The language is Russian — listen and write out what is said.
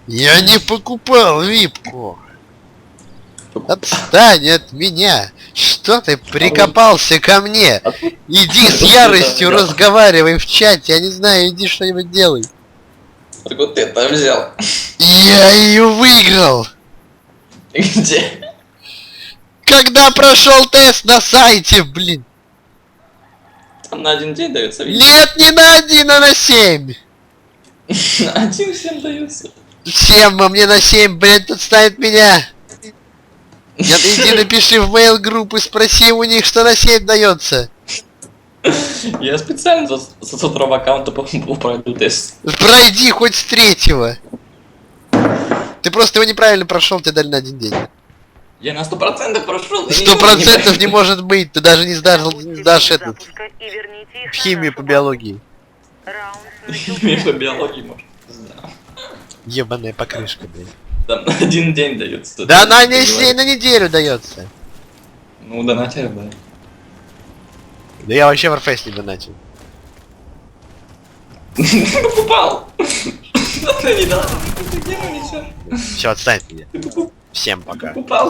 Я не покупал випку. Отстань от меня. Что ты прикопался ко мне? Иди с яростью разговаривай в чате. Я не знаю, иди что-нибудь делай. Так вот ты это взял. Я ее выиграл. Где? Когда прошел тест на сайте, блин. Там на один день дается, видишь? Нет, не на 1, а на 7. На один всем дается. 7, а мне на 7, блядь, отстанет меня. Нет, иди напиши в mail группу, спроси у них, что на 7 дается. Я специально со второго аккаунта пройду тест. Пройди хоть с 3-го. Ты просто его неправильно прошел, тебе дали на 1 день. Я на 100% прошел. 100% не может быть, ты даже не сдашь этот в химию по биологии. Мне по биологии может. Да. Ебаная покрышка, блядь. Там на один день дается. Да она не на неделю дается. Ну донатер, да. Да я вообще Warface не донатил. Покупал! Ты не дал. Ничего. Все, отстань от меня. Всем пока. Покупал.